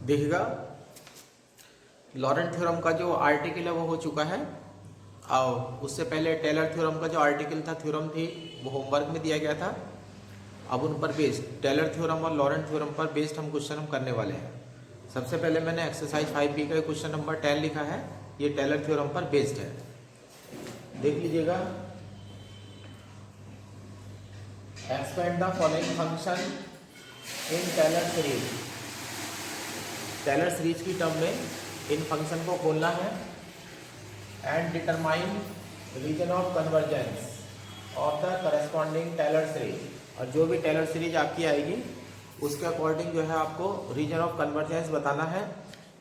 देखिएगा Laurent theorem का जो आर्टिकल है वो हो चुका है और उससे पहले टेलर थ्योरम का जो आर्टिकल था, थ्योरम थी, वो होमवर्क में दिया गया था। अब उन पर बेस्ड टेलर थ्योरम और लॉरेंट थ्योरम पर बेस्ड हम क्वेश्चन करने वाले हैं। सबसे पहले मैंने एक्सरसाइज 5B का क्वेश्चन नंबर 10 लिखा है, ये टेलर थ्योरम पर बेस्ड है। देख लीजिएगा, expand the following function in Taylor series. Taylor series की टर्म में इन फंक्शन को खोलना है and determine region of convergence of the corresponding Taylor series. और जो भी टेलर सीरीज आपकी आएगी उसके अकॉर्डिंग जो है आपको रीजन ऑफ कन्वर्जेंस बताना है,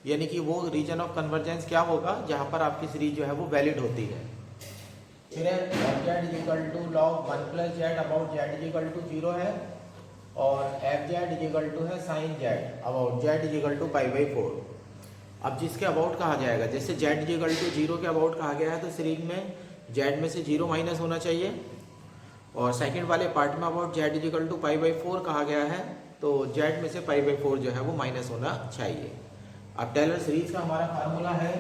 यानी कि वो रीजन ऑफ कन्वर्जेंस क्या होगा जहाँ पर आपकी सीरीज जो है वो वैलिड होती है। फिर F Z is equal to log 1 plus Z about Z is equal to 0 है, और F Z is equal to है sine Z about Z is equal to π/4। अब जिसके अबाउट कहा जाएगा, जैसे जेड इज इक्वल टू 0 के अबाउट कहा गया है तो सीरीज में जेड में से 0 माइनस होना चाहिए, और सेकंड वाले पार्ट में about Z is equal to π/4 कहा गया है तो जेड में से π/4 जो है वो माइनस होना चाहिए। अब टेलर सीरीज का हमारा फार्मूला है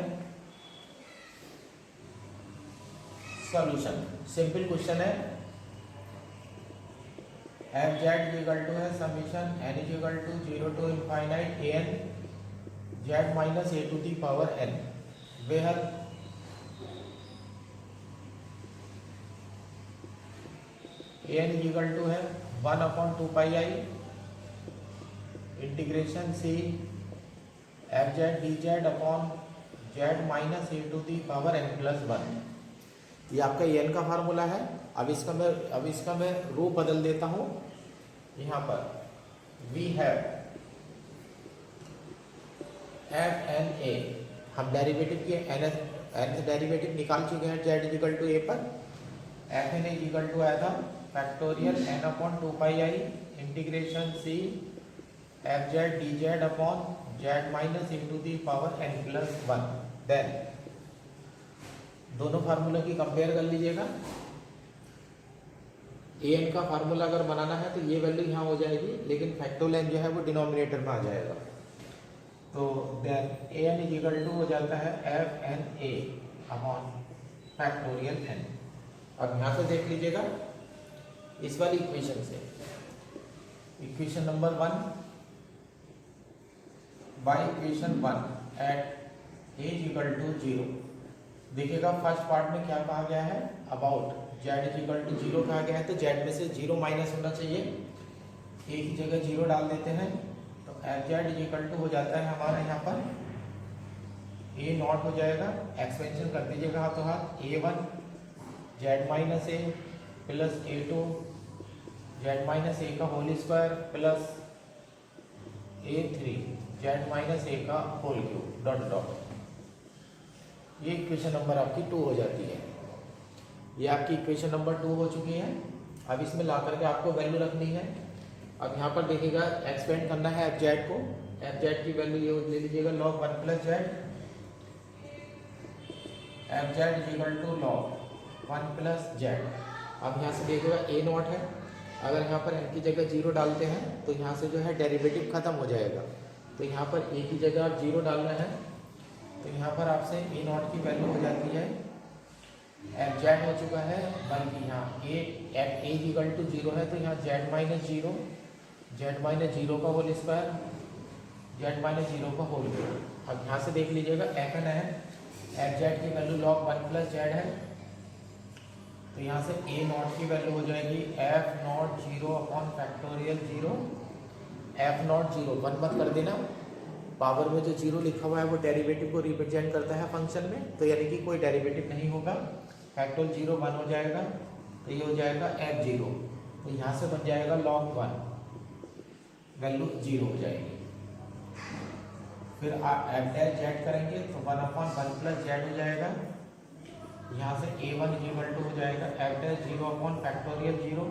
सॉल्यूशन। सिंपल क्वेश्चन है, F Z is equal to है summation N is equal to 0 to infinite A N Z minus A to the power N, where A N is equal to है 1/2πi integration C F Z D Z upon Z minus A to the power N plus 1। ये आपका A N का फार्मूला है। अब इसका मैं रूप बदल देता हूँ। यहाँ पर we have f n a, हम डेरिवेटिव के एन डेरिवेटिव निकाल चुके हैं z is equal to a पर। F n is equal to आया था factorial n upon 2πi integration C F Z D Z upon Z minus into the power N plus 1। Then दोनों formula की compare कर लीजिएगा। A N का formula अगर बनाना है तो ये वैल्यू यहाँ हो जाएगी, लेकिन फैक्टोरियल जो है वो डिनोमिनेटर में आ जाएगा। तो then a N is equal to हो जाता है f n a upon factorial n. अब यहाँ से देख लीजिएगा इस वाली इक्वेशन से, equation number 1 by equation 1 at a is equal to 0। देखिएगा फर्स्ट पार्ट में क्या कहा गया है, about Z is equal to 0 कहा गया है तो जेड में से 0 माइनस होना चाहिए, ए की जगह 0 डाल देते हैं तो f Z is equal to हो जाता है हमारा यहाँ पर ए नॉट हो जाएगा। एक्सपेंशन कर दीजिएगा हाथों हाथ, a1 Z minus A plus a2 Z minus A का whole square plus a3 Z minus A का होल क्यूब डॉट डॉट। ये इक्वेशन नंबर आपकी 2 हो जाती है। ये आपकी इक्वेशन नंबर 2 हो चुकी है। अब इसमें ला करके आपको वैल्यू रखनी है। अब यहाँ पर देखिएगा एक्सपेंड करना है एफ जेड को। एफ जेड की वैल्यू ये ले लीजिएगा log 1 plus z, f Z is equal to log 1 plus z. अब यहाँ से देखिएगा ए नॉट है, अगर यहाँ पर एन की जगह 0 डालते हैं तो यहाँ से जो है डेरिवेटिव खत्म हो जाएगा। तो यहाँ पर ए की जगह आप 0 डालना है तो यहाँ पर आपसे ए नॉट की वैल्यू हो जाती है एफ जेड हो चुका है, बल्कि यहाँ a f a equal to 0 है तो यहाँ जेड माइनस 0 जेड माइनस 0 का होल स्क्वायर जेड माइनस 0 का होल क्यूब। अब यहाँ से देख लीजिएगा एफ एन है, एफ जेड की वैल्यू लॉग 1 प्लस जेड है तो यहाँ से ए नॉट की वैल्यू हो जाएगी F not 0 upon factorial 0। F not 0 1 मत कर देना, पावर में जो 0 लिखा हुआ है वो डेरिवेटिव को रिप्रेजेंट करता है फंक्शन में, तो यानी कि कोई डेरिवेटिव नहीं होगा। फैक्टोरियल 0 1 हो जाएगा तो ये हो जाएगा एफ 0, तो यहाँ से बन जाएगा लॉग 1 वैल्यू 0 हो जाएगी। फिर एफ डैश जेड करेंगे तो 1 अपॉन 1 प्लस जेड हो जाएगा। यहाँ से a1 इक्वल टू हो जाएगा F dash 0 upon factorial 0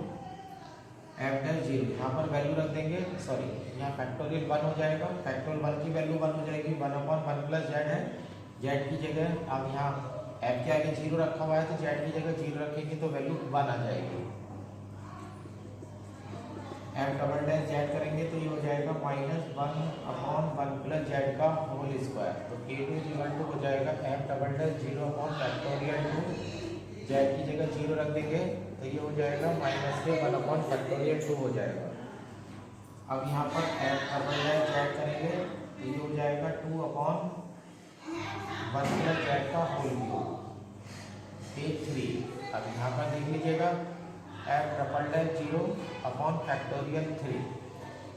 F dash 0, यहाँ पर वैल्यू रख देंगे, सॉरी यहाँ फैक्टोरियल 1 हो जाएगा, फैक्टोरियल 1 की वैल्यू 1 हो जाएगी 1 अपॉन 1 प्लस जेड है। जेड की जगह अब यहाँ एफ के आगे 0 रखा हुआ है तो जेड की जगह 0 रखेंगे तो वैल्यू 1 आ जाएगी। एफ डबल डैश जेड करेंगे तो ये हो जाएगा माइनस 1/1 z का होल स्क्वायर। तो a2 हो जाएगा f डबल डैश 0/(2) z की जगह 0 रख देंगे तो ये हो जाएगा -(1/(2) हो जाएगा। अब यहाँ पर f डबल डैश z करेंगे तो ये हो जाएगा 2/(1 + z का होल क्यूब a3। अब यहाँ पर देख लीजिएगा f double dash 0/(3)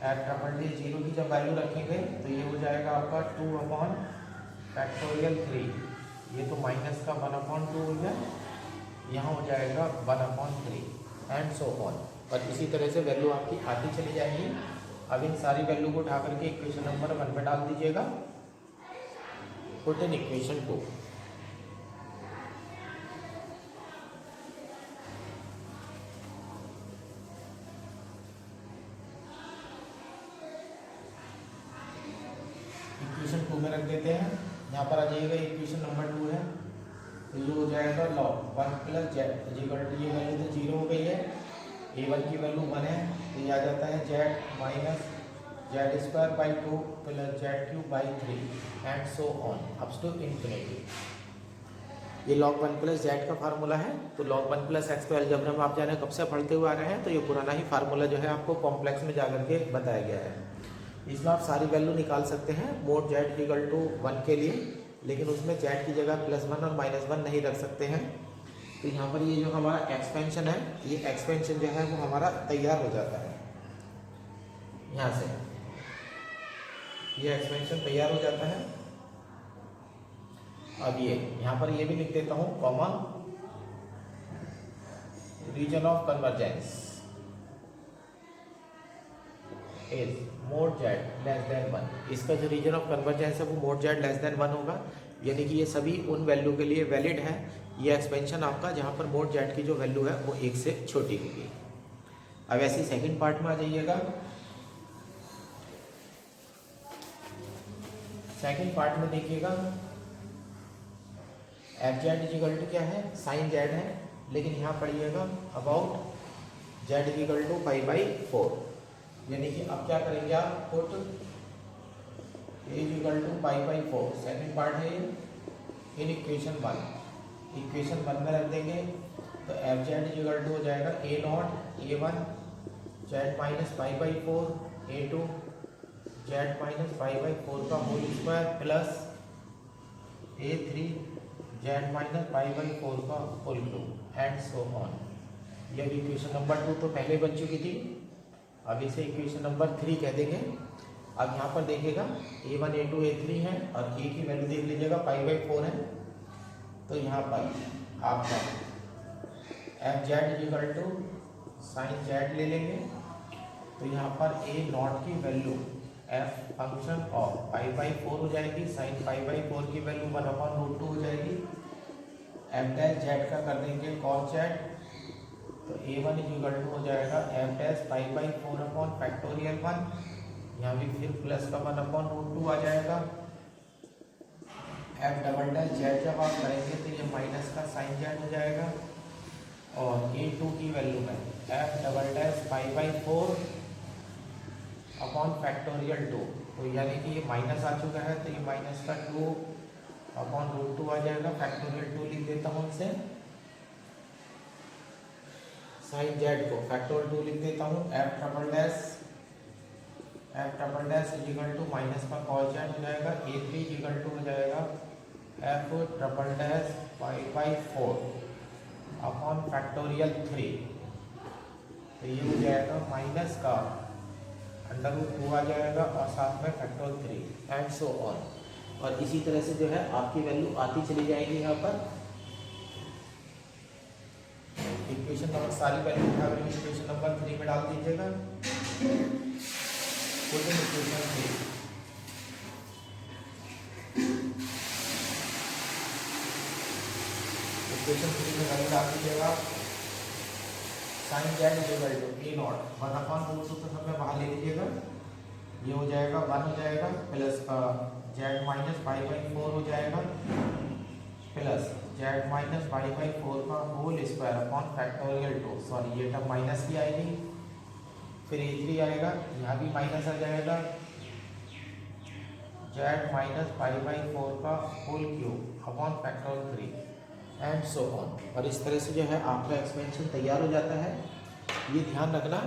f double dash 0 की जब वैल्यू रखेंगे तो ये हो जाएगा आपका 2/(3). ये तो माइनस का 1/2 हो गया, यहाँ हो जाएगा 1/3 एंड सो ऑन। और इसी तरह से वैल्यू आपकी आती चली जाएगी। अब इन सारी वैल्यू को उठा करके इक्वेशन नंबर 1 पे डाल दीजिएगा। Put in equation 2। इक्वेशन 2 में रख देते हैं। यहाँ पर आ जाइएगा, इक्वेशन नंबर 2 है तो ये हो जाएगा log 1 + z इक्वल टू, ये वैल्यू तो 0 हो गई है, a1 की वैल्यू 1 है तो ये आ जाता है z minus z²/2 + z³ 3 and so on up to infinity. ये log 1 + z का फार्मूला है। तो log 1 + x को अलजेब्रा में आप जाने कब से पढ़ते हुए आ रहे हैं, तो ये पुराना ही फार्मूला जो है आपको कॉम्प्लेक्स में जाकर के बताया गया है। इसमें आप सारी वैल्यू निकाल सकते हैं मोड z इक्वल टू 1 के लिए, लेकिन उसमें z की जगह +1 और -1 नहीं रख सकते हैं। तो यहाँ पर ये जो हमारा एक्सपेंशन है, ये एक्सपेंशन जो है वो हमारा तैयार हो जाता है। यहाँ से ये एक्सपेंशन तैयार हो जाता है। अब ये यहाँ पर ये भी लिख देता हूँ comma region of convergence is mod z < 1। इसका जो रीजन ऑफ कन्वर्जेंस है वो मोड z < 1 होगा, यानी कि ये सभी उन वैल्यू के लिए वैलिड है। ये एक्सपेंशन आपका जहाँ पर मोड z की जो वैल्यू है वो 1 से छोटी होगी। अब ऐसे सेकंड पार्ट में आ जाइएगा। सेकंड पार्ट में देखिएगा एफ जेड इक्वल टू क्या है, साइन जेड है, लेकिन यहाँ पढ़िएगा अबाउट जेड इक्वल टू π/4। यानी कि अब क्या करेंगे आप, put as equal to π/4। Second part है ये इन इक्वेशन 1। इक्वेशन 1 में रख देंगे तो एफ जेड इक्वल टू हो जाएगा a0 a1 Z minus π/4 a2 Z minus π/4 का whole square plus a3 Z minus π/4 का whole cube and so on. यह इक्वेशन नंबर 2 तो पहले बन चुकी थी, अब इसे इक्वेशन नंबर 3 कह देंगे। अब यहाँ पर देखिएगा a1 a2 a3 है और a की वैल्यू देख लीजिएगा π/4 है। तो यहाँ पर आपका f z equal to sine z ले लेंगे। तो यहाँ पर a0 की वैल्यू f फंक्शन ऑफ π/4 हो जाएगी, साइन π/4 की वैल्यू 1/√2 हो जाएगी। एफ डैश जेड का कर देंगे कॉस जेड, तो a1 इक्वल टू हो जाएगा f डैश π/4/(1). यहाँ भी फिर प्लस का 1/√2 आ जाएगा। f डबल डैश जेड जब आप करेंगे तो ये माइनस का साइन जेड हो जाएगा। और a2 की वैल्यू में f डबल डैश π/4/(2), तो यानी कि ये माइनस आ चुका है तो ये माइनस का 2/√2 आ जाएगा। फैक्टोरियल 2 लिख देता हूँ इसे, साइन जेड को फैक्टोरियल 2 लिख देता हूँ। f double dash equal to minus का कॉस जेड हो जाएगा। a3 इक्वल टू हो जाएगा f डबल डैश π/4/(3), तो ये हो जाएगा माइनस का √2 आ जाएगा और साथ में फैक्टर 3 एंड सो ऑन। और इसी तरह से जो है आपकी वैल्यू आती चली जाएगी। यहाँ पर इक्वेशन नंबर सारी वैल्यू उठा कर इक्वेशन नंबर 3 में डाल दीजिएगा। इक्वेशन 3 में वैल्यू डाल दीजिएगा। Sign Z equal to a0 1/√2 तो हमें बाहर ले लीजिएगा, ये हो जाएगा 1 हो जाएगा प्लस का जेड माइनस π/4 हो जाएगा प्लस जेड माइनस π/4 का whole square upon factorial 2। Sorry ये टर्म माइनस की आएगी, फिर A3 आएगा, यहाँ भी माइनस आ जाएगा, जेड माइनस पाई बाई 4 का whole cube upon factorial 3 and so on. और इस तरह से जो है आपका एक्सपेंशन तैयार हो जाता है। ये ध्यान रखना,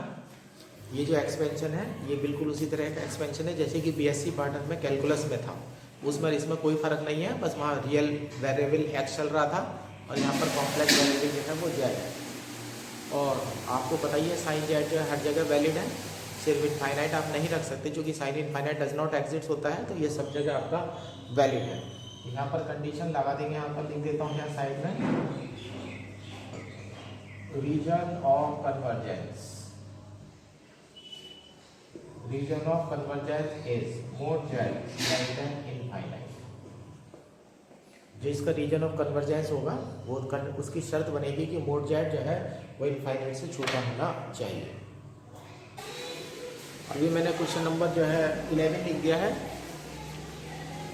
ये जो एक्सपेंशन है ये बिल्कुल उसी तरह का एक्सपेंशन है जैसे कि बीएससी पार्टनर में कैलकुलस में था, उसमें इसमें कोई फ़र्क नहीं है, बस वहाँ रियल वेरिएबल एक्स चल रहा था और यहाँ पर कॉम्प्लेक्स वेरिएबल जो है वो जेड है। और आपको पता ही है साइन जेड जो है हर जगह वैलिड है, सिर्फ इनफाइनाइट आप नहीं रख सकते क्योंकि sine infinite does not exist होता है, तो ये सब जगह आपका वैलिड है। यहाँ पर कंडीशन लगा देंगे, यहाँ पर लिख देता हूँ यहाँ साइड में, region of convergence, region of convergence is mod z less than infinite. जो इसका रीजन ऑफ कन्वर्जेंस होगा वो उसकी शर्त बनेगी कि मोड जेड जो है वो इनफाइनाइट से छोटा होना चाहिए। अभी मैंने क्वेश्चन नंबर जो है 11 लिख दिया है।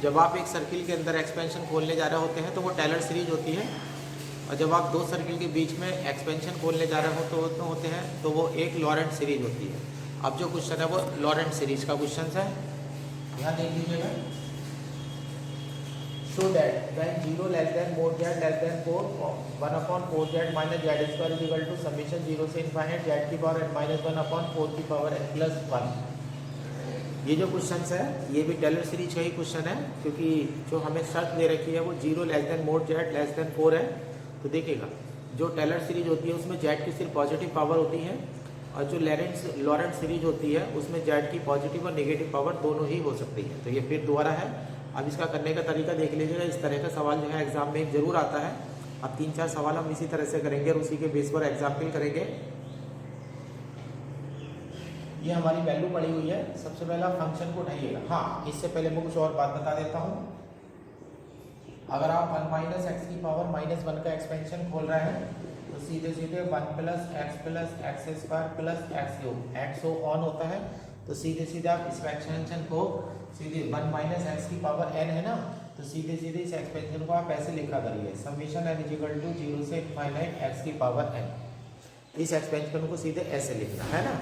जब आप एक सर्किल के अंदर एक्सपेंशन खोलने जा रहे होते हैं तो वो टेलर सीरीज होती है, और जब आप दो सर्किल के बीच में एक्सपेंशन खोलने जा रहे होते हैं तो वो एक लॉरेंट सीरीज होती है। अब जो क्वेश्चन है वो लॉरेंट सीरीज का क्वेश्चन है, यहाँ देख लीजिएगा। Show that when 0 less than mod z less than 4 1/4 Z minus Z square is equal to summation 0 से इनफाइनाइट जेड की पावर n माइनस 1/4 की पावर n प्लस 1। ये जो क्वेश्चन है ये भी टेलर सीरीज का ही क्वेश्चन है, क्योंकि जो हमें शर्त दे रखी है वो 0 less than mod z less than 4 है। तो देखिएगा जो टेलर सीरीज होती है उसमें जेड की सिर्फ पॉजिटिव पावर होती है, और जो लॉरेंट सीरीज होती है उसमें जेड की पॉजिटिव और नेगेटिव पावर दोनों ही हो सकती है। तो ये फिर दोबारा है। अब इसका करने का तरीका देख लीजिएगा, इस तरह का सवाल जो है एग्जाम में जरूर आता है। अब 3-4 सवाल हम इसी तरह से करेंगे और उसी के बेस पर एग्जाम्पल करेंगे। ये हमारी वैल्यू पड़ी हुई है। सबसे पहला फंक्शन को उठाइएगा। हाँ, इससे पहले मैं कुछ और बात बता देता हूँ। अगर आप 1 माइनस एक्स की पावर -1 का एक्सपेंशन खोल रहे हैं तो सीधे सीधे 1 plus x square plus x cube x on होता है, तो सीधे सीधे आप इस एक्सपेंशन को सीधे 1 माइनस एक्स की पावर n है ना, तो सीधे सीधे इस एक्सपेंशन को आप ऐसे लिखा करिए, summation n is equal to 0 से इनफाइनाइट एक्स की पावर n। इस एक्सपेंशन को सीधे ऐसे लिखना है ना।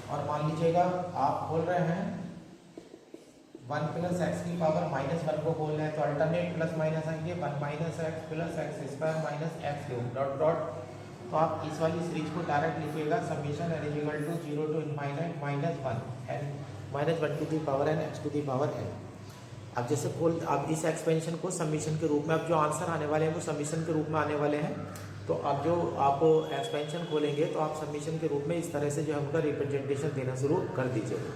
और मान लीजिएगा आप खोल रहे हैं 1 प्लस एक्स की पावर -1 को खोल रहे हैं, तो अल्टरनेट प्लस माइनस आएंगे 1 minus x plus x square minus x cube dot dot. तो आप इस वाली सीरीज को डायरेक्ट लिखिएगा, summation n is equal to 0 to infinite -1 n -1 to the power n x to the power n। अब जैसे अब इस एक्सपेंशन को समीशन के रूप में, अब जो आंसर आने वाले हैं वो समीशन के रूप में आने वाले हैं, तो अब जो आप एक्सपेंशन खोलेंगे तो आप समीशन के रूप में इस तरह से जो है उनका रिप्रेजेंटेशन देना शुरू कर दीजिएगा।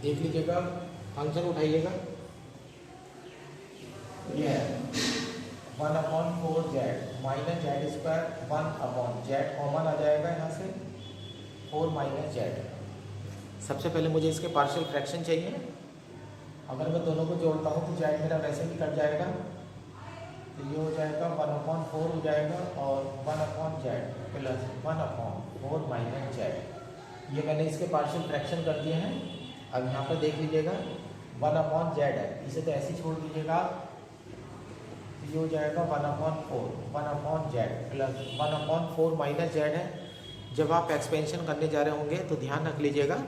देख लीजिएगा, फंक्शन उठाइएगा। ये है 1/4 Z minus Z square 1 Z common आ जाएगा यहाँ से 4 माइनस जेड। सबसे पहले मुझे इसके पार्शियल फ्रैक्शन चाहिए। अगर मैं दोनों को जोड़ता हूँ तो जेड मेरा वैसे भी कट जाएगा, तो ये हो जाएगा 1/4 हो जाएगा और 1 जेड प्लस 1/4 माइनस जेड। ये मैंने इसके पार्शियल फ्रैक्शन कर दिए हैं। अब यहाँ पर देख लीजिएगा 1 जेड है, इसे तो ऐसे ही छोड़ दीजिएगा, ये हो जाएगा 1 जेड प्लस 1/4 माइनस जेड है। जब आप एक्सपेंशन करने जा रहे होंगे तो ध्यान रख लीजिएगा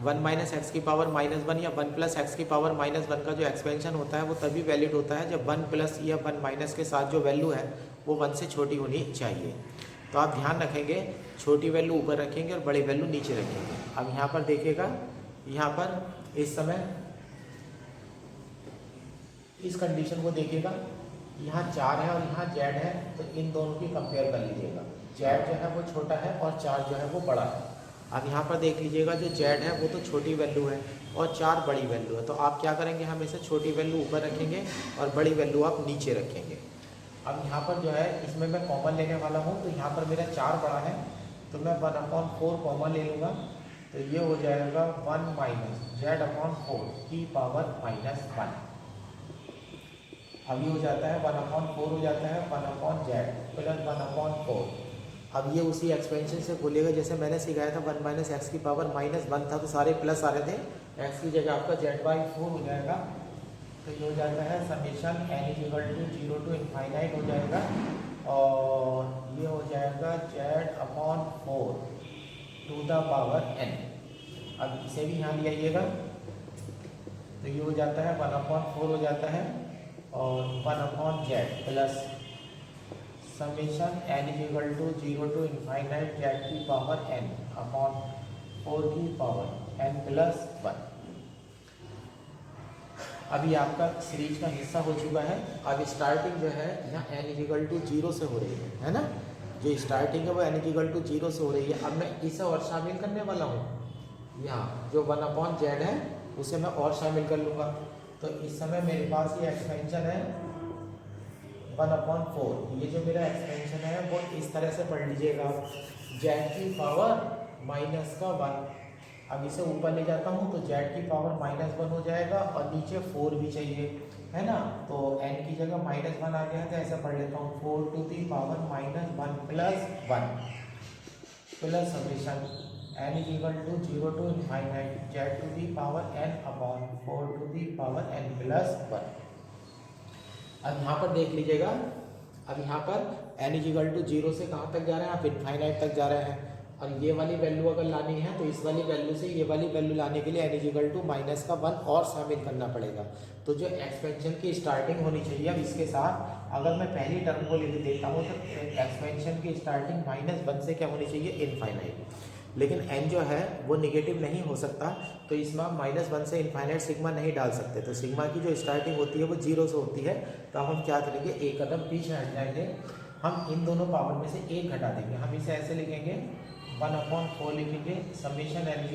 1 माइनस एक्स की पावर -1 या 1 प्लस एक्स की पावर -1 का जो एक्सपेंशन होता है वो तभी वैलिड होता है जब 1 प्लस या 1 माइनस के साथ जो वैल्यू है वो 1 से छोटी होनी चाहिए। तो आप ध्यान रखेंगे, छोटी वैल्यू ऊपर रखेंगे और बड़ी वैल्यू नीचे रखेंगे। अब यहाँ पर देखिएगा, यहाँ पर इस समय इस कंडीशन को देखिएगा, यहाँ 4 है और यहाँ जेड है, तो इन दोनों की कंपेयर कर लीजिएगा। जेड जो है वो छोटा है और 4 जो है वो बड़ा है। अब यहाँ पर देख लीजिएगा, जो जेड है वो तो छोटी वैल्यू है और 4 बड़ी वैल्यू है, तो आप क्या करेंगे, हमेशा छोटी वैल्यू ऊपर रखेंगे और बड़ी वैल्यू आप नीचे रखेंगे। अब यहाँ पर जो है इसमें मैं कॉमन लेने वाला हूँ, तो यहाँ पर मेरा 4 बड़ा है तो मैं 1/4 कॉमन ले लूँगा, तो ये हो जाएगा 1 माइनस जेड/4 की पावर -1। अभी हो जाता है 1/4 हो जाता है 1 जेड प्लस 1/4। अब ये उसी एक्सपेंशन से खोलेगा जैसे मैंने सिखाया था, 1 माइनस एक्स की पावर -1 था तो सारे प्लस आ रहे थे, एक्स की जगह आपका Z/4 हो जाएगा। तो ये हो जाता है समेशन n = 0 to इनफाइनाइट हो जाएगा, और ये हो जाएगा Z/4 to the power n। अब इसे भी यहाँ ले आइएगा, तो ये हो जाता है 1/4 हो जाता है, और 1/z plus summation n = 0 to infinite z की पावर n अपॉन 4 की पावर n प्लस 1। अभी आपका सीरीज का हिस्सा हो चुका है। अब स्टार्टिंग जो है यहाँ n = 0 से हो रही है ना, जो स्टार्टिंग है वो n = 0 से हो रही है। अब मैं इसे और शामिल करने वाला हूँ, यहाँ जो 1/z है उसे मैं और शामिल कर लूँगा। तो इस समय मेरे पास ये एक्सपेंशन है 1/4। ये जो मेरा एक्सपेंशन है वो इस तरह से पढ़ लीजिएगा, z की पावर -1। अब इसे ऊपर ले जाता हूँ तो z की पावर -1 हो जाएगा, और नीचे 4 भी चाहिए है ना, तो n की जगह -1 आ गया है, तो ऐसा पढ़ लेता हूँ 4 to the power -1 plus 1 plus summation n = 0 to infinite z to the power n upon 4 to the power n plus 1। अब यहाँ पर देख लीजिएगा, अब यहाँ पर n = 0 से कहाँ तक जा रहे हैं, आप इनफाइनाइट तक जा रहे हैं, और ये वाली वैल्यू अगर लानी है तो इस वाली वैल्यू से ये वाली वैल्यू लाने के लिए n = -1 और शामिल करना पड़ेगा। तो जो एक्सपेंशन की स्टार्टिंग होनी चाहिए, अब इसके साथ अगर मैं पहली टर्म को लिख देता हूँ तो एक्सपेंशन की स्टार्टिंग -1 से क्या होनी चाहिए, इनफाइनाइट। लेकिन n जो है वो निगेटिव नहीं हो सकता, तो इसमें आप -1 से इनफाइनाइट सिग्मा नहीं डाल सकते, तो सिग्मा की जो स्टार्टिंग होती है वो 0 से होती है। तो अब हम क्या करेंगे, एक कदम पीछे हट जाएंगे, हम इन दोनों पावर में से एक घटा देंगे। हम इसे ऐसे लिखेंगे 1/4 लिखेंगे, समेशन n =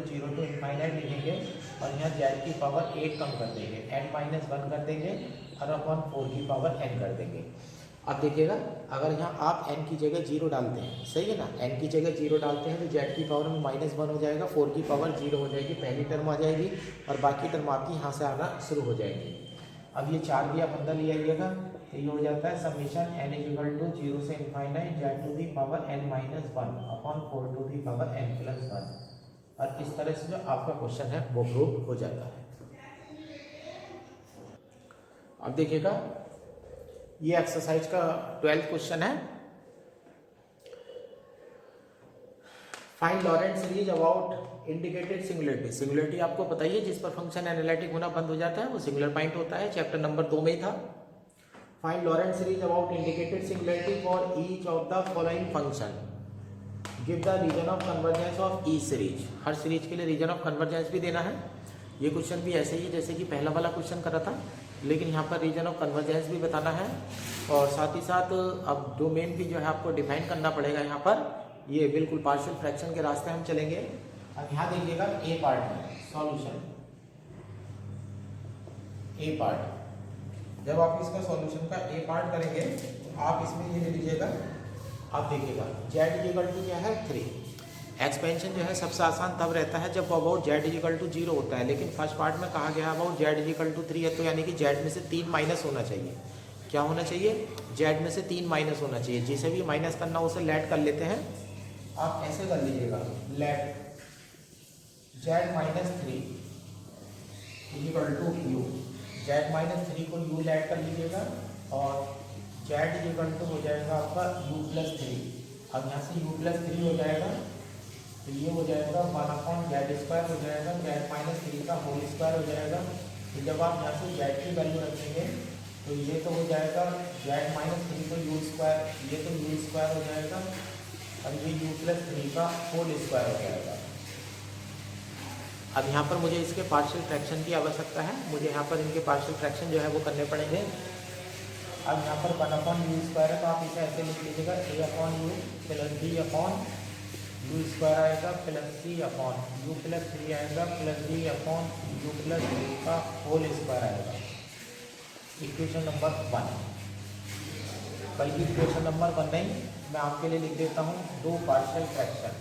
0 to इनफाइनाइट लिखेंगे, और यहाँ z की पावर 8 कम कर देंगे, n-1 कर देंगे, और अपॉन 4 की पावर n कर देंगे। अब देखिएगा, अगर यहाँ आप n की जगह 0 डालते हैं, सही है ना, n की जगह 0 डालते हैं तो z की पावर में -1 हो जाएगा, 4 की पावर 0 हो जाएगी, पहली टर्म आ जाएगी, और बाकी टर्म आपकी यहाँ से आना शुरू हो जाएगी। अब ये 4 भी आप अंदर ले आइएगा, तो ये हो जाता है समेशन n = 0 से infinite z to the power n-1 upon 4 to the power n plus 1। और इस तरह से जो आपका क्वेश्चन है वो प्रूव हो जाता है। अब देखिएगा, ये एक्सरसाइज का 12th क्वेश्चन है। Find Laurent series about indicated singularity. Singularity आपको पता ही है, जिस पर फंक्शन एनालिटिक होना बंद हो जाता है वो सिंगुलर पॉइंट होता है, चैप्टर नंबर 2 में ही था। Find Laurent series about indicated singularity for each of the following function, give the region of convergence of each series. हर सीरीज के लिए रीजन ऑफ कन्वर्जेंस भी देना है। ये क्वेश्चन भी ऐसे ही है जैसे कि पहला वाला क्वेश्चन करा था, लेकिन यहाँ पर रीजन ऑफ कन्वर्जेंस भी बताना है, और साथ ही साथ अब डोमेन भी जो है आपको डिफाइन करना पड़ेगा। यहाँ पर ये बिल्कुल पार्शियल फ्रैक्शन के रास्ते हम चलेंगे। अब यहाँ देखिएगा, ए पार्ट में सॉल्यूशन, ए पार्ट, जब आप इसका सॉल्यूशन का ए पार्ट करेंगे तो आप इसमें ये ले लीजिएगा। आप देखिएगा z = क्या है 3। एक्सपेंशन जो है सबसे आसान तब रहता है जब अबाउट z = 0 होता है, लेकिन फर्स्ट पार्ट में कहा गया अबाउट z = 3 है, तो यानी कि z में से 3 माइनस होना चाहिए। क्या होना चाहिए, z में से 3 माइनस होना चाहिए। जिसे भी माइनस करना उसे लेट कर लेते हैं। आप ऐसे कर लीजिएगा, लेट z-3 = u, z-3 को u लेट कर लीजिएगा, और z हो जाएगा आपका u+3। अब यहाँ से u+3 हो जाएगा, तो ये हो जाएगा 1/z² हो जाएगा, z-3 का होल स्क्वायर हो जाएगा। तो जब आप यहाँ से z की वैल्यू रखेंगे तो ये तो हो जाएगा z-3 को u², ये तो u² हो जाएगा, और ये u+3 का होल स्क्वायर हो जाएगा। अब यहाँ पर मुझे इसके पार्शियल फ्रैक्शन की आवश्यकता है, मुझे यहाँ पर इनके पार्शियल फ्रैक्शन जो है वो करने पड़ेंगे। अब यहाँ पर 1/u² है, तो आप इसे ऐसे लिख लीजिएगा, a/u प्लस b/u² आएगा, प्लस c/u+3 आएगा, प्लस d/u+3 का होल स्क्वायर आएगा। इक्वेशन नंबर 1, बल्कि इक्वेशन नंबर 1 नहीं, मैं आपके लिए लिख देता हूँ 2 पार्शियल फ्रैक्शन।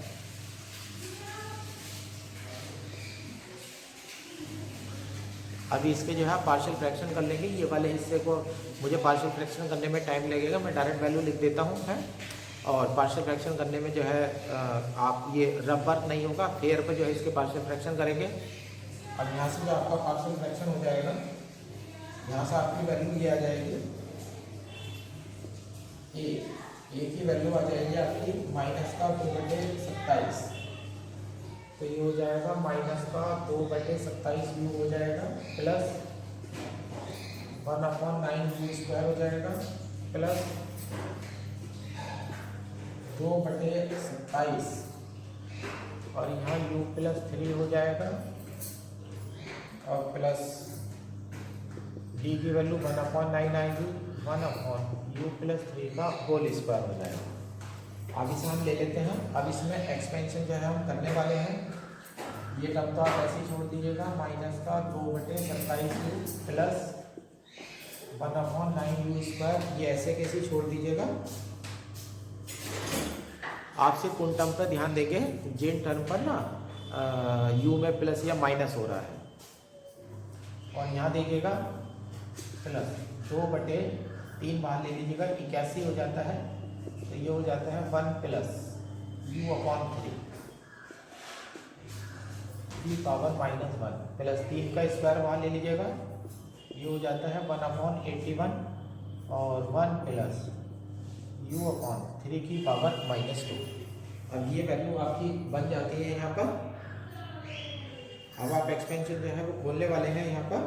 अभी इसके जो है पार्शियल फ्रैक्शन कर लेंगे। ये वाले हिस्से को मुझे पार्शियल फ्रैक्शन करने में टाइम लगेगा, मैं डायरेक्ट वैल्यू लिख देता हूँ है। और पार्शियल फ्रैक्शन करने में जो है आप ये रफ वर्क नहीं होगा, फेयर पे जो है इसके पार्शियल फ्रैक्शन करेंगे। अब यहाँ से जो आपका पार्शियल फ्रैक्शन हो जाएगा, यहाँ से आपकी वैल्यू ये आ जाएगी ए की वैल्यू आ जाएगी आपकी माइनस का 2/27। तो ये हो जाएगा माइनस का 2/27 यू हो जाएगा प्लस 1/9 u² हो जाएगा प्लस 2/27 और यहाँ u+3 हो जाएगा और प्लस डी की वैल्यू 1/9 आएगी, 1/u+3 का होल स्क्वायर हो जाएगा। अब इसे हम ले लेते हैं। अब इसमें एक्सपेंशन जो है हम करने वाले हैं। ये टर्म तो आप ऐसे ही छोड़ दीजिएगा, माइनस का 2/27u प्लस 1/9u², ये ऐसे कैसे छोड़ दीजिएगा। आपसे कौन टर्म पर ध्यान देंगे, जिन टर्म पर ना u में प्लस या माइनस हो रहा है, और यहाँ देखिएगा प्लस 2/3 बाहर ले लीजिएगा, 81 हो जाता है। तो ये हो जाता है 1 + u/3 की पावर -1 प्लस 3 का स्क्वायर बाहर ले लीजिएगा, ये हो जाता है 1/81 और 1 + u/3 की पावर -2। अब ये वैल्यू आपकी बन जाती है यहाँ पर। अब आप एक्सपेंशन जो है वो खोलने वाले हैं यहाँ पर।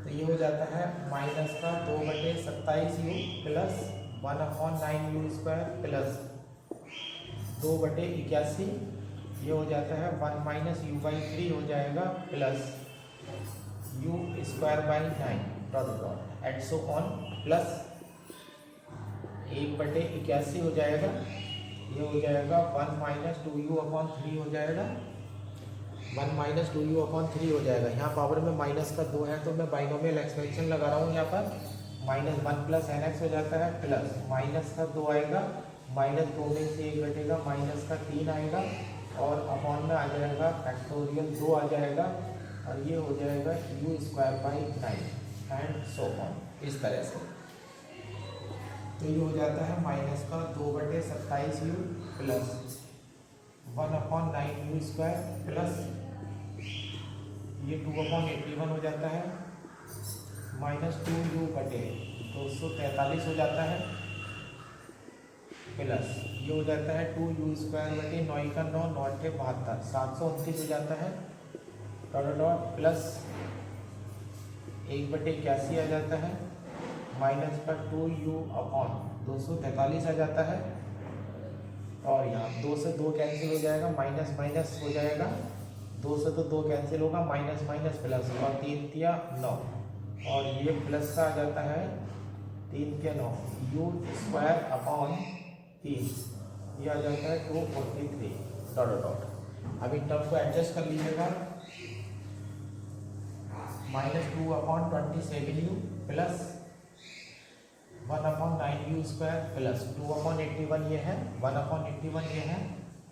तो ये हो जाता है माइनस का 2/27u प्लस 1/9u² प्लस 2/81, ये हो जाता है 1 - u/3 हो जाएगा plus u²/9 dot et so on plus 1/81 हो जाएगा, ये हो जाएगा 1 - 2u/3 हो जाएगा, 1 - 2u/3 हो जाएगा। यहाँ पावर में माइनस का 2 है तो मैं बाइनोमियल एक्सपेंशन लगा रहा हूँ यहाँ पर। -1 + nx हो जाता है प्लस माइनस का 2 आएगा, -2 में से 1 घटेगा, माइनस का 3 आएगा और अपॉन में आ जाएगा फैक्टोरियल 2 आ जाएगा और ये हो जाएगा u²/9 एंड सो ऑन, इस तरह से। तो ये हो जाता है माइनस का 2/27u प्लस 1/9u² प्लस ये 2/81 हो जाता है -2u/243 हो जाता है प्लस ये हो जाता है 2u² 9 का 9 9 के 72 729 हो जाता है डॉट प्लस 1/81 आ जाता है माइनस का 2u/243 आ जाता है और यहाँ 2 से 2 कैंसिल हो जाएगा, माइनस माइनस हो जाएगा, 2 से तो 2 कैंसिल होगा, माइनस माइनस प्लस और 3 × 9 और ये प्लस का आ जाता है 3 के 9 u²/3, ये आ जाता है 243 डॉट। अब इन टर्म को एडजस्ट कर लीजिएगा, -2/27u प्लस 1/9u² प्लस 2/81 ये है, 1/81 ये है,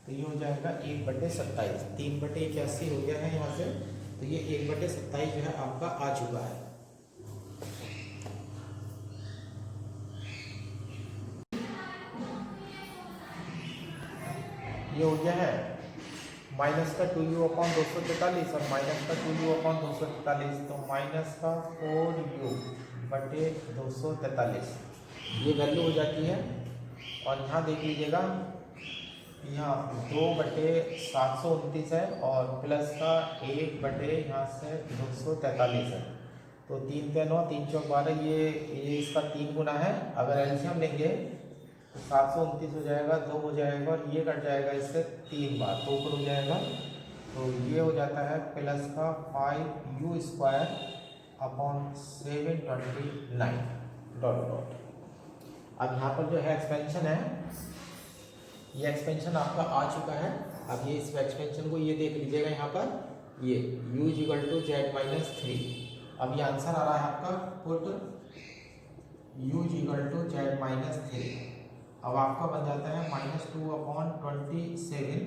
तो ये हो जाएगा 1/27, 3/81 हो गया है यहाँ से। तो ये 1/27 जो है आपका आ चुका है। ये हो गया है माइनस का 2u/243 और माइनस का 2u/243, तो माइनस का 4u/243 ये वैल्यू हो जाती है। और यहाँ देख लीजिएगा, यहाँ 2/729 है और प्लस का 1/ यहाँ से 243 है, तो 3 के 9 3 चौक 12, ये इसका 3 गुना है। अगर एलसीएम लेंगे तो 729 हो जाएगा, 2 हो जाएगा और ये कट जाएगा इससे 3 बार, तो ऊपर हो जाएगा। तो ये हो जाता है प्लस का 5u²/729 डॉट। अब यहाँ पर जो है एक्सपेंशन है, ये एक्सपेंशन आपका आ चुका है। अब ये इस एक्सपेंशन को ये देख लीजिएगा यहाँ पर, ये u = z-3। अब ये आंसर आ रहा है आपका, पुट u = z-3। अब आपका बन जाता है -2/27,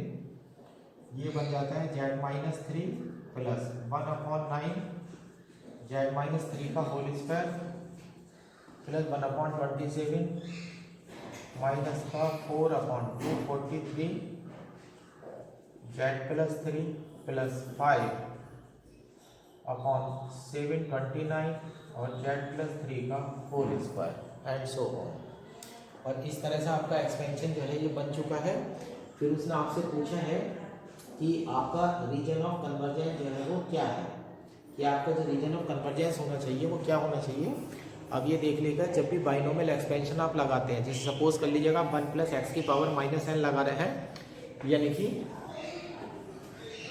ये बन जाता है z-3 प्लस 1/9 z-3 का होल स्क्वायर प्लस 1/27 माइनस का 4/2 43 जेड प्लस 3 प्लस 5/7 29 और जेड प्लस 3 का whole square and so on. और इस तरह से आपका एक्सपेंशन जो है ये बन चुका है। फिर उसने आपसे पूछा है कि आपका रीजन ऑफ कन्वर्जेंस जो है वो क्या है, कि आपका जो रीजन ऑफ कन्वर्जेंस होना चाहिए वो क्या होना चाहिए। अब ये देख लेगा, जब भी बाइनोमियल एक्सपेंशन आप लगाते हैं, जैसे सपोज कर लीजिएगा आप 1 + x⁻n लगा रहे हैं, यानी कि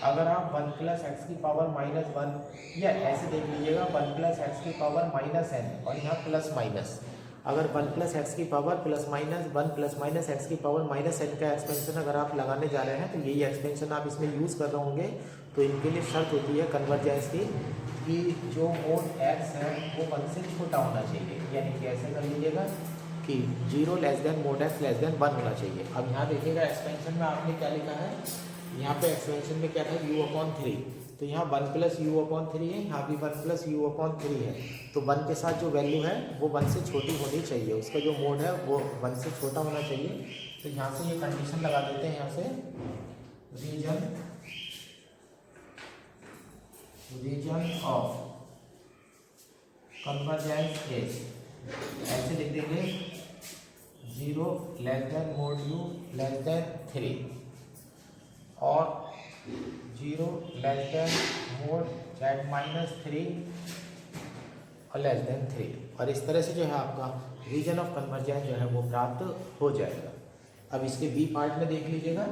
अगर आप 1 + x⁻−1 या ऐसे देख लीजिएगा 1 + x⁻−n और यहाँ प्लस माइनस, अगर 1 + x⁻1 ± x⁻−n का एक्सपेंशन अगर आप लगाने जा रहे हैं तो यही एक्सपेंशन आप इसमें यूज़ कर रहे होंगे। तो इनके लिए शर्त होती है कन्वर्जेंस की कि जो मोड x है वो 1 से छोटा होना चाहिए, यानी कि ऐसे कर लीजिएगा कि 0 < मोड x < 1 होना चाहिए। अब यहाँ देखिएगा एक्सपेंशन में आपने क्या लिखा है, यहाँ पे एक्सपेंशन में क्या था u/3, तो यहाँ 1 + u/3 है, यहाँ भी 1 + u/3 है। तो 1 के साथ जो वैल्यू है वो 1 से छोटी होनी चाहिए, उसका जो मोड है वो 1 से छोटा होना चाहिए। तो यहाँ से ये कंडीशन लगा देते हैं, यहाँ से रीजन ऑफ कन्वर्जेंस इज, ऐसे लिख देंगे 0 < मोड u < 3 और 0 < मोड z-3 और <3। और इस तरह से जो है आपका रीजन ऑफ कन्वर्जेंस जो है वो प्राप्त हो जाएगा। अब इसके बी पार्ट में देख लीजिएगा,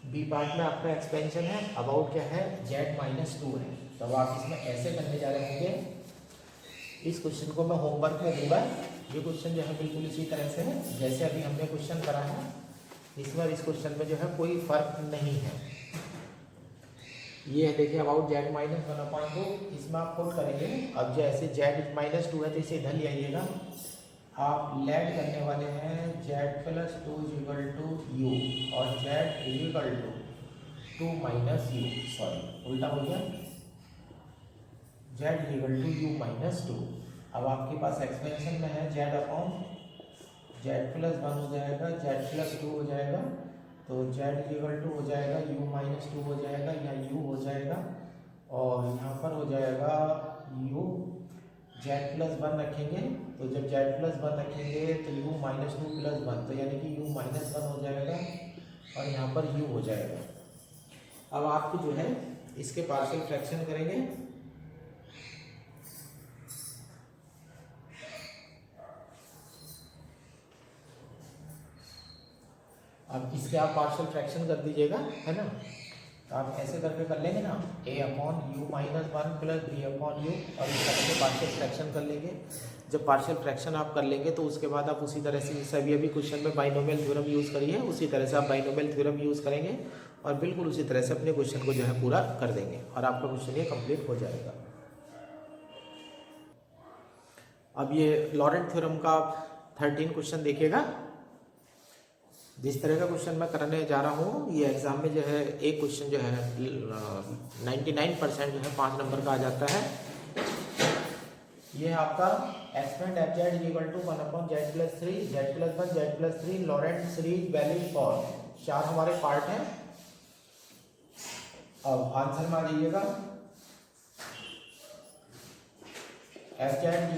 बी पार्ट में आपका एक्सपेंशन है अबाउट क्या है z-2 है। तो अब आप इसमें ऐसे करने जा रहे होंगे, इस क्वेश्चन को मैं होमवर्क में दूंगा। ये क्वेश्चन जो है बिल्कुल इसी तरह से है जैसे अभी हमने क्वेश्चन करा है, इसमें इस क्वेश्चन में जो है कोई फर्क नहीं है। ये है देखिए अबाउट z-1/2, इसमें आप पुट करेंगे। अब जैसे z-2 है तो इसे इधर ले आइएगा, आप लैड करने वाले हैं z + 2 = u और z = 2 - u, सॉरी उल्टा हो गया, z = u - 2। अब आपके पास एक्सपेंशन में है z + 1 हो जाएगा, z + 2 हो जाएगा, तो z = हो जाएगा u - 2 हो जाएगा, या u हो जाएगा, और यहाँ पर हो जाएगा u, z + 1 रखेंगे, तो जब z + 1 रखेंगे तो u - 2 + 1, तो यानी कि u - 1 हो जाएगा और यहाँ पर u हो जाएगा। अब आपको जो है इसके पार्शियल फ्रैक्शन करेंगे, अब इसके आप पार्शियल फ्रैक्शन कर दीजिएगा, है ना। तो आप ऐसे करके कर लेंगे ना, a/u - 1 + b/u, और इस तरह से पार्शियल फ्रैक्शन कर लेंगे। जब पार्शियल फ्रैक्शन आप कर लेंगे तो उसके बाद आप उसी तरह से जैसे अभी क्वेश्चन में बाइनोमियल थ्योरम यूज़ करिए, उसी तरह से आप बाइनोमियल थ्योरम यूज़ करेंगे और बिल्कुल उसी तरह से अपने क्वेश्चन को जो है पूरा कर देंगे और आपका क्वेश्चन ये कंप्लीट हो जाएगा। अब ये लॉरेंट थ्योरम का 13 क्वेश्चन देखिएगा। जिस तरह का क्वेश्चन मैं करने जा रहा हूँ, ये एग्जाम में जो है एक क्वेश्चन जो है 99% जो है 5 नंबर का आ जाता है। ये आपका expand fz = 1/z+3 z+1 z+3 Laurent series value for 4 हमारे पार्ट हैं। अब आंसर में आ जाइएगा, fz =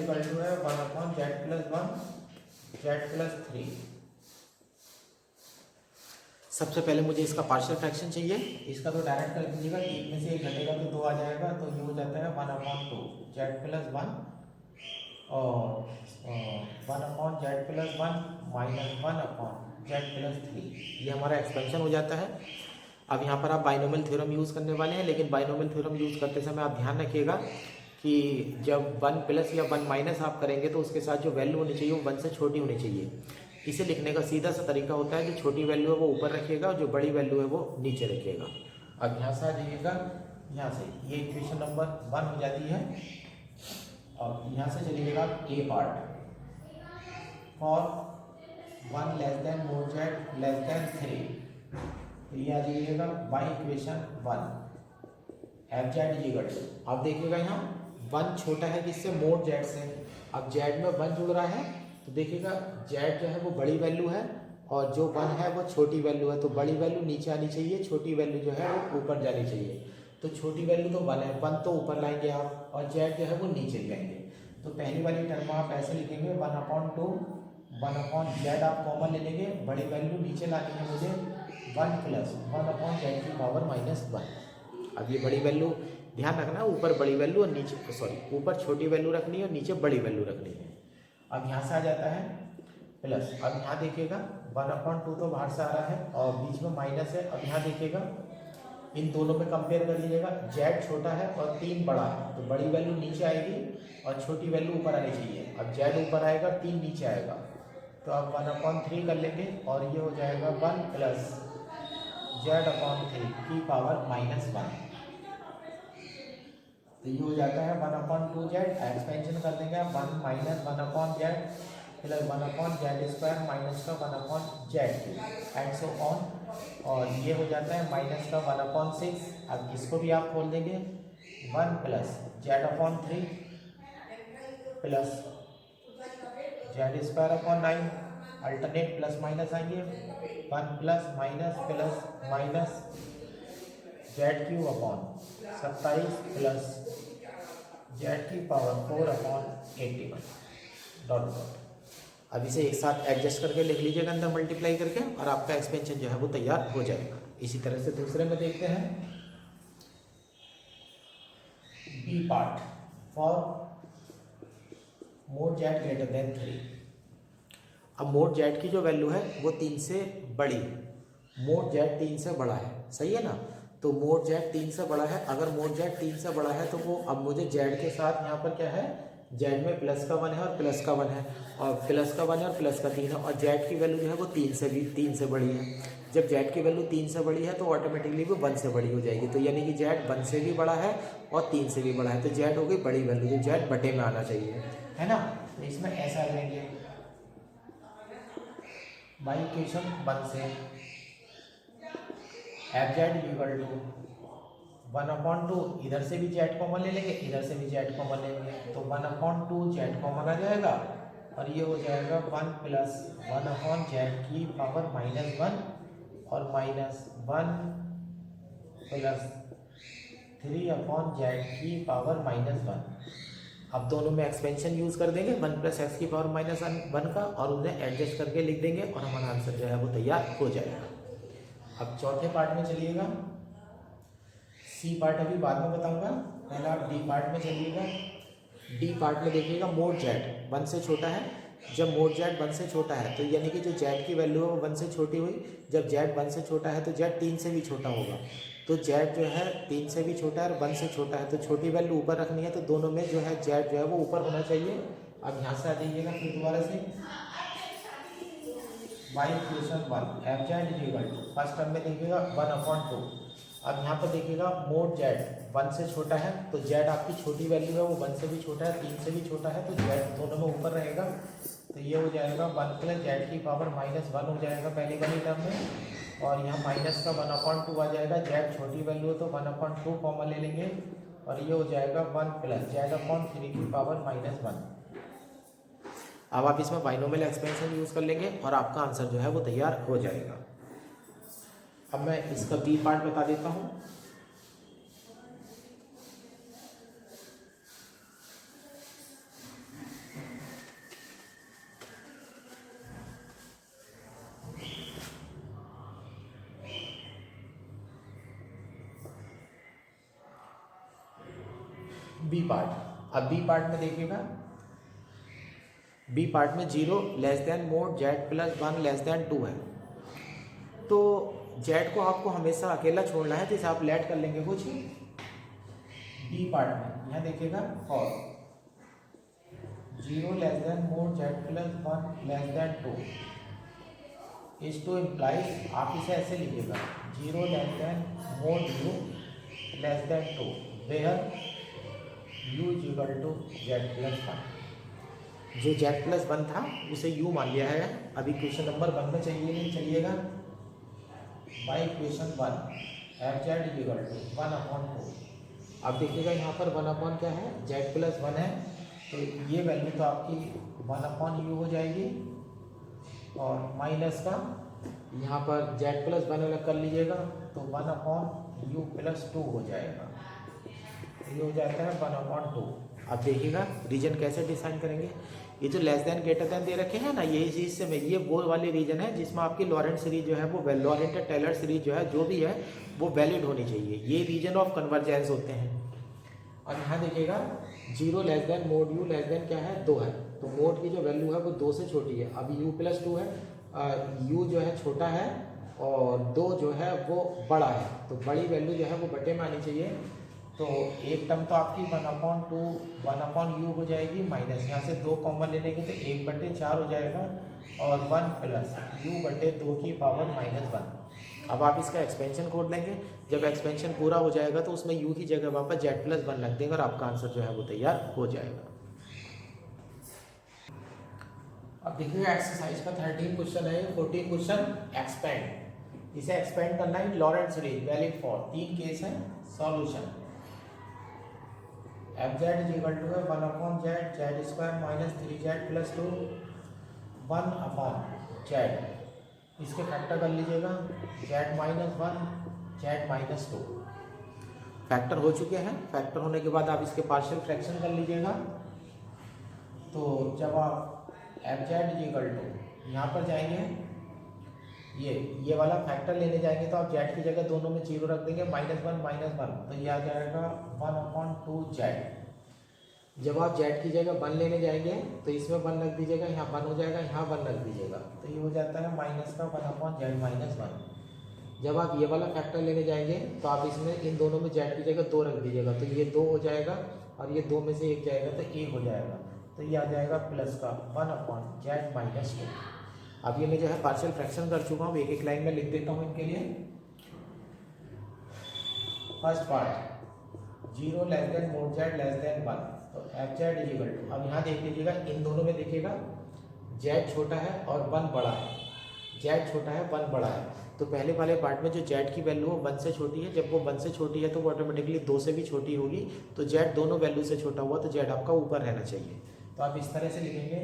1/z+1 z+3। सबसे पहले मुझे इसका पार्शियल फ्रैक्शन चाहिए, इसका तो डायरेक्ट कर दीजिएगा, 1 में से 1 घटेगा तो 2 आ जाएगा, तो ये हो जाता है 1/2 z+1 और 1/z+1 - 1/z+3, ये हमारा एक्सपेंशन हो जाता है। अब यहाँ पर आप बाइनोमियल थ्योरम यूज़ करने वाले हैं, लेकिन बाइनोमियल थ्योरम यूज़ करते समय आप ध्यान रखिएगा कि जब 1+ या 1- आप करेंगे तो उसके साथ जो वैल्यू होनी चाहिए वो 1 से छोटी होनी चाहिए। इसे लिखने का सीधा सा तरीका होता है, जो छोटी वैल्यू है वो ऊपर रखिएगा और जो बड़ी वैल्यू है वो नीचे रखिएगा। अब यहाँ से आ जाइएगा, यहाँ से ये इक्वेशन नंबर 1 हो जाती है। और यहाँ से चलिएगा ए पार्ट, फॉर 1 < मोड z <3, तो ये आ जाइएगा बाई इक्वेशन 1 fz = अब देखिएगा यहाँ 1 छोटा है किससे, मोड z से। अब z में 1 जुड़ रहा है तो देखिएगा जेड जो है वो बड़ी वैल्यू है और जो 1 है वो छोटी वैल्यू है, तो बड़ी वैल्यू नीचे आनी चाहिए, छोटी वैल्यू जो है वो ऊपर जानी चाहिए। तो छोटी वैल्यू तो 1 है, 1 तो ऊपर लाएंगे आप और जेड जो है वो नीचे लाएंगे। तो पहली वाली टर्म आप ऐसे लिखेंगे 1/2 1/z आप कॉमन ले लेंगे, बड़ी वैल्यू नीचे लानी है मुझे 1 प्लस 1/z की पावर -1। अब ये बड़ी वैल्यू ध्यान रखना, ऊपर बड़ी वैल्यू और नीचे ऊपर छोटी वैल्यू रखनी है और नीचे बड़ी वैल्यू रखनी है। अब यहाँ से आ जाता है प्लस, अब यहाँ देखिएगा 1/2 तो बाहर से आ रहा है और बीच में माइनस है। अब यहाँ देखिएगा इन दोनों में कंपेयर कर लीजिएगा, जेड छोटा है और 3 बड़ा है, तो बड़ी वैल्यू नीचे आएगी और छोटी वैल्यू ऊपर आनी चाहिए। अब जेड ऊपर आएगा, 3 नीचे आएगा, तो अब 1/3 कर लेंगे और ये हो जाएगा 1 प्लस z/3 की पावर -1। तो ये हो जाता है 1/2z, एक्सपेंशन कर देंगे 1 - 1/z प्लस 1/z² माइनस का 1/z एंड सो ऑन, और ये हो जाता है माइनस का 1/6। अब इसको भी आप खोल देंगे 1 plus z/3 plus z²/9, alternate plus minus आएंगे 1 plus minus z³ 27 plus z की पावर 4/81 डॉट डॉट। अब इसे एक साथ एडजस्ट करके लिख लीजिएगा अंदर मल्टीप्लाई करके और आपका एक्सपेंशन जो है वो तैयार हो जाएगा। इसी तरह से दूसरे में देखते हैं b part for mod z greater than 3। अब मोड जेड की जो वैल्यू है वो 3 से बड़ी है, मोड जेड 3 से बड़ा है, सही है ना। तो मोड जेड 3 से बड़ा है, अगर मोड जेड 3 से बड़ा है तो वो अब मुझे जेड के साथ यहाँ पर क्या है, जेड में प्लस का 1 है और प्लस का 1 है और प्लस का 1 है और प्लस का 3 है और जेड की वैल्यू जो है वो 3 से बड़ी है। जब जेड की वैल्यू 3 से बड़ी है तो ऑटोमेटिकली वो 1 से बड़ी हो जाएगी, तो यानी कि जेड 1 से भी बड़ा है और 3 से भी बड़ा है, तो जेड हो गई बड़ी वैल्यू, जो जेड बटे में आना चाहिए, है ना। तो इसमें ऐसा लेंगे बाई इक्वेशन 1 से f(z) = 1/2, इधर से भी जेड कॉमन ले लेंगे, इधर से भी जेड कॉमन लेंगे, तो 1/2 जेड कॉमन आ जाएगा और ये हो जाएगा 1 प्लस 1/z की पावर -1 और -1 प्लस 3/z की पावर -1। अब दोनों में एक्सपेंशन यूज कर देंगे 1 प्लस x की पावर -1 का और उन्हें एडजस्ट करके लिख देंगे और हमारा आंसर जो है वो तैयार हो जाएगा। अब चौथे पार्ट में चलिएगा, सी पार्ट अभी बाद में बताऊंगा, पहले आप डी पार्ट में चलिएगा। डी पार्ट में देखिएगा मोड जेड 1 से छोटा है, जब मोड जेड 1 से छोटा है तो यानी कि जो जेड की वैल्यू है वो 1 से छोटी हुई, जब जेड 1 से छोटा है तो जेड 3 से भी छोटा होगा, तो जेड जो है 3 से भी छोटा है और 1 से छोटा है, तो छोटी वैल्यू ऊपर रखनी है, तो दोनों में जो है जेड जो है वो ऊपर होना चाहिए। अब यहाँ से आ जाइएगा फिर दोबारा से by equation 1 f(z) first term में देखिएगा 1/2। अब यहाँ पर देखिएगा मोड जेड 1 से छोटा है, तो जेड आपकी छोटी वैल्यू है वो 1 से भी छोटा है, 3 से भी छोटा है, तो जेड दोनों में ऊपर रहेगा, तो ये हो जाएगा 1 प्लस जेड की पावर -1 हो जाएगा पहली वाली टर्म में, और यहाँ माइनस का 1/2 आ जाएगा, जेड छोटी वैल्यू है तो 1/2 कॉमन ले लेंगे और ये हो जाएगा 1 प्लस z/3 की पावर -1। अब आप इसमें बाइनोमियल एक्सपेंशन यूज़ कर लेंगे और आपका आंसर जो है वो तैयार हो जाएगा। अब मैं इसका बी पार्ट बता देता हूँ। बी पार्ट, अब बी पार्ट में देखिएगा, बी पार्ट में 0 less than mod z plus 1 less than 2 है, तो जेड को आपको हमेशा अकेला छोड़ना है, तो इसे आप लेट कर लेंगे कुछ बी पार्ट में। यहाँ देखिएगा और 0 less than mod z plus 1 less than 2 is to implies, आप इसे ऐसे लिखिएगा 0 less than mod u less than 2 where u = z+1। जो z+1 था उसे u मान लिया है। अभी क्वेश्चन नंबर 1 में चलिएगा बाई इक्वेशन 1 f(z) = 1/2। अब देखिएगा यहाँ पर 1 क्या है, z+1 है तो ये वैल्यू तो आपकी 1/u हो जाएगी, और माइनस का यहाँ पर z प्लस 1 अलग कर लीजिएगा तो 1/u प्लस 2 हो जाएगा। ये हो जाता है 1/2। अब देखिएगा रीजन कैसे डिसाइन करेंगे। ये जो लेस देन ग्रेटर देन दे रखे हैं ना, ये इस चीज़ से में ये वो वाले रीजन है जिसमें आपकी लॉरेंट सीरीज जो है वो लॉरेंट टेलर सीरीज जो है जो भी है वो वैलिड होनी चाहिए। ये रीजन ऑफ कन्वर्जेंस होते हैं। और यहाँ देखिएगा 0 less than mod u less then क्या है 2 है, तो मोड की जो वैल्यू है वो 2 से छोटी है। अब u प्लस 2 है, u जो है छोटा है और 2 जो है वो बड़ा है, तो बड़ी वैल्यू जो है वो बटे में आनी चाहिए। तो एक टर्म तो आपकी 1/u हो जाएगी, माइनस यहाँ से 2 कॉमन ले लेंगे तो 1/4 हो जाएगा, और 1 प्लस u/2 की पावर -1। अब आप इसका एक्सपेंशन खोल लेंगे। जब एक्सपेंशन पूरा हो जाएगा तो उसमें u की जगह वापस z प्लस 1 लग देंगे और आपका आंसर जो है वो तैयार हो जाएगा। अब देखिए एक्सरसाइज का 13 क्वेश्चन है, 14 क्वेश्चन एक्सपेंड। इसे एक्सपेंड करना है Laurent series valid for 3 case है। Solution fz is equal to 1/z z square minus 3z plus 2 1/z। इसके फैक्टर कर लीजिएगा z minus 1 z minus 2 factor हो चुके हैं। फैक्टर होने के बाद आप इसके पार्शियल फ्रैक्शन कर लीजिएगा। तो जब आप fz इज इक्वल टू यहाँ पर जाएंगे, ये वाला फैक्टर लेने जाएंगे तो आप z की जगह दोनों में 0 रख देंगे, -1 तो ये आ जाएगा 1/2z। जब आप z की जगह 1 लेने जाएंगे तो इसमें 1 रख दीजिएगा, यहाँ 1 हो जाएगा, यहाँ 1 रख दीजिएगा, तो ये हो जाता है माइनस का 1/z माइनस 1। जब आप ये वाला फैक्टर लेने जाएंगे तो आप इसमें इन दोनों में z की जगह 2 रख दीजिएगा, तो ये 2 हो जाएगा और ये 2 में से 1 जाएगा तो 1 हो जाएगा, तो ये आ जाएगा प्लस का 1/z माइनस 2। अब ये मैं जो है पार्शियल फ्रैक्शन कर चुका हूँ, एक एक लाइन में लिख देता हूँ इनके लिए। First part 0 less than mod z less then 1, तो fz इज इक्वल टू, अब यहाँ देख लीजिएगा इन दोनों में देखिएगा z छोटा है और 1 बड़ा है, z छोटा है 1 बड़ा है। तो पहले वाले पार्ट में जो z की वैल्यू है 1 से छोटी है, जब वो 1 से छोटी है तो वो ऑटोमेटिकली 2 से भी छोटी होगी, तो z दोनों वैल्यू से छोटा हुआ तो z आपका ऊपर रहना चाहिए। तो आप इस तरह से लिखेंगे,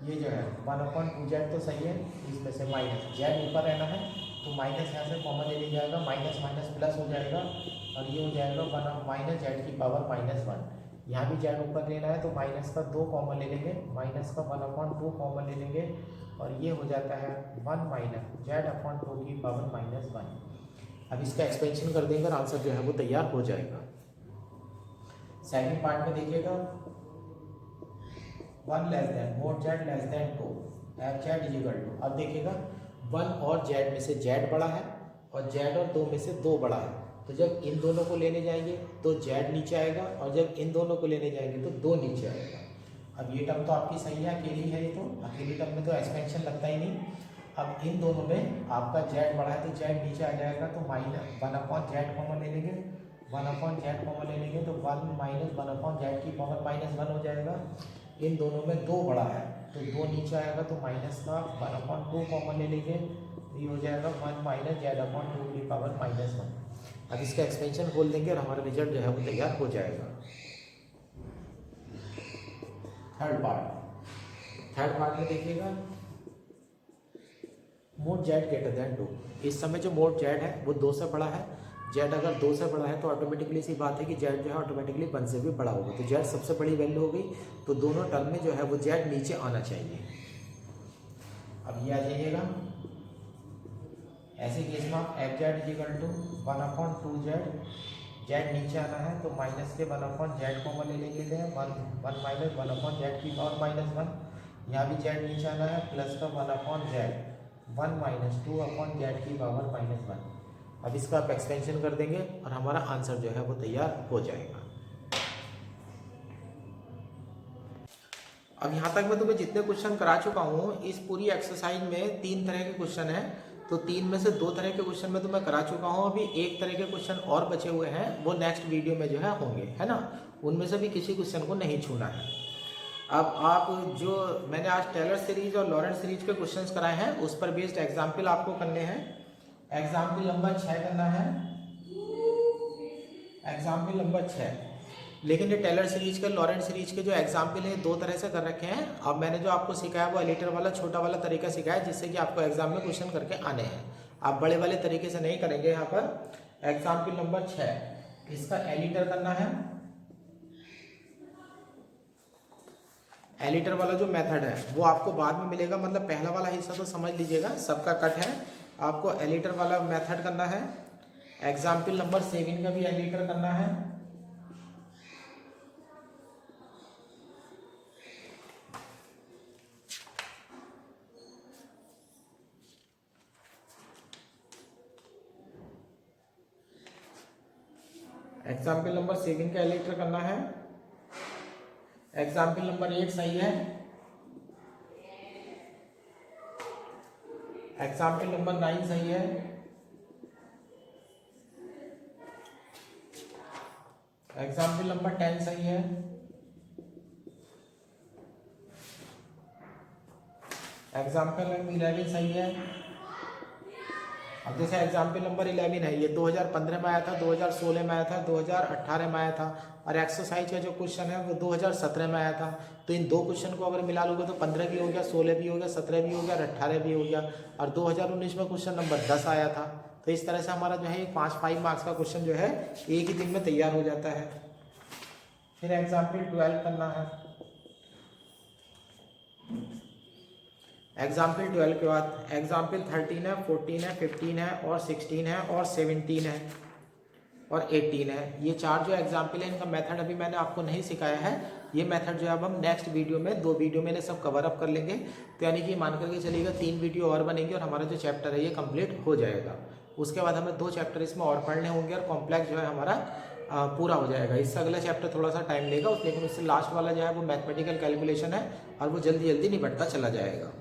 ये जो है 1/2z तो सही है, इसमें से माइनस z ऊपर रहना है तो माइनस यहाँ से कॉमन ले लिया जाएगा, माइनस माइनस प्लस हो जाएगा और ये हो जाएगा माइनस z की पावर -1। यहाँ भी z ऊपर लेना है तो माइनस का 2 कॉमन ले लेंगे, माइनस का 1/2 कॉमन ले लेंगे और ये हो जाता है 1 माइनस z/2 की पावर -1। अब इसका एक्सपेंशन कर देंगे और आंसर जो है वो तैयार हो जाएगा। सेकंड पार्ट में देखिएगा 1 less than mod z less than 2 fz is equal to, अब देखिएगा 1 और z में से z बड़ा है और z और 2 में से 2 बड़ा है, तो जब इन दोनों को लेने जाएंगे तो z नीचे आएगा और जब इन दोनों को लेने जाएंगे तो 2 नीचे आएगा। अब ये टर्म तो आपकी सही है, अकेली है, ये तो अकेली टर्म में तो एक्सपेंशन लगता ही नहीं। अब इन दोनों में आपका z बड़ा है तो z नीचे आ जाएगा, तो -1/z कॉमन ले लेंगे, 1/z कॉमन ले लेंगे तो 1 माइनस 1/z की पावर -1 हो जाएगा। इन दोनों में 2 बड़ा है तो 2 नीचे आएगा तो माइनस का 1/2 कॉमन ले लेंगे, तो ये हो जाएगा 1 माइनस z/2 की पावर -1। अब इसका एक्सपेंशन खोल देंगे और हमारा रिजल्ट जो है वो तैयार हो जाएगा। थर्ड पार्ट में देखिएगा मोड z ग्रेटर देन 2। इस समय जो मोड z है वो 2 से बड़ा है, z अगर 2 से बड़ा है तो ऑटोमेटिकली सी बात है कि z जो है ऑटोमेटिकली 1 से भी बड़ा होगा, तो z सबसे बड़ी वैल्यू हो गई, तो दोनों टर्म में जो है वो z नीचे आना चाहिए। अब ये आ जाइएगा, ऐसे केस में आप fz is equal to 1/2z, z नीचे आना है तो माइनस के 1/z कॉमन ले लेंगे, 1 माइनस 1/z की पावर -1, यहाँ भी z नीचे आना है प्लस का 1/z 1 माइनस 2/z की पावर -1। अब इसका आप एक्सपेंशन कर देंगे और हमारा आंसर जो है वो तैयार हो जाएगा। अब यहाँ तक मैं तुम्हें जितने क्वेश्चन करा चुका हूँ, इस पूरी एक्सरसाइज में 3 तरह के क्वेश्चन हैं, तो 3 में से 2 तरह के क्वेश्चन में तो मैं करा चुका हूँ, अभी 1 तरह के क्वेश्चन और बचे हुए हैं, वो नेक्स्ट वीडियो में जो है होंगे, है ना। उनमें से भी किसी क्वेश्चन को नहीं छूना है। अब आप जो मैंने आज टेलर सीरीज और लॉरेंट सीरीज के क्वेश्चंस कराए हैं उस पर बेस्ड एग्जाम्पल आपको करने हैं। एग्जाम्पल नंबर 6 करना है। एग्जाम्पल नंबर 6, लेकिन ये टेलर सीरीज के, लॉरेंट सीरीज के जो एग्जाम्पल है दो तरह से कर रखे हैं। अब मैंने जो आपको सिखाया वो एलिटर वाला छोटा वाला तरीका सिखाया, जिससे कि आपको एग्जाम में क्वेश्चन करके आने हैं। आप बड़े वाले तरीके से नहीं करेंगे। यहाँ पर एग्जाम्पल नंबर 6, इसका एलिटर करना है। एलिटर वाला जो मेथड है वो आपको बाद में मिलेगा, मतलब पहला वाला हिस्सा तो समझ लीजिएगा, सबका कट है। आपको एलिटर वाला मेथड करना है। एग्जाम्पल नंबर 7 का भी एलिटर करना है। एग्जाम्पल नंबर 7 का एलिटर करना है। एग्जाम्पल नंबर 8 सही है। एग्जाम्पल नंबर 9 सही है। एग्जाम्पल नंबर 10 सही है। एग्जाम्पल नंबर 11 सही है। अब जैसे एग्जाम्पल नंबर 11 है, ये 2015 में आया था, 2016 में आया था, 2018 में आया था, और एक्सरसाइज का जो क्वेश्चन है वो 2017 में आया था। तो इन दो क्वेश्चन को अगर मिला लोगे तो 15 भी हो गया, 16 भी हो गया, 17 भी हो गया और 18 भी हो गया। और 2019 में क्वेश्चन नंबर 10 आया था। तो इस तरह से हमारा जो है 5 मार्क्स का क्वेश्चन जो है एक ही दिन में तैयार हो जाता है। फिर एग्जाम्पल 12 करना है। एग्जाम्पल 12 के बाद एग्जाम्पल 13 है, 14 है, 15 है और 16 है और 17 है और 18 है। ये 4 जो एग्जाम्पल है इनका मेथड अभी मैंने आपको नहीं सिखाया है। ये मेथड जो है अब हम नेक्स्ट वीडियो में 2 वीडियो में सब कवर अप कर लेंगे। तो यानी कि मान करके चलिएगा 3 वीडियो और बनेंगे और हमारा जो चैप्टर है ये कंप्लीट हो जाएगा। उसके बाद हमें 2 चैप्टर इसमें और पढ़ने होंगे और कॉम्प्लेक्स जो है हमारा पूरा हो जाएगा। इससे अगला चैप्टर थोड़ा सा टाइम लेगा, लेकिन उससे लास्ट वाला जो है वो मैथमेटिकल कैलकुलेशन है और वो जल्दी जल्दी निपटता चला जाएगा।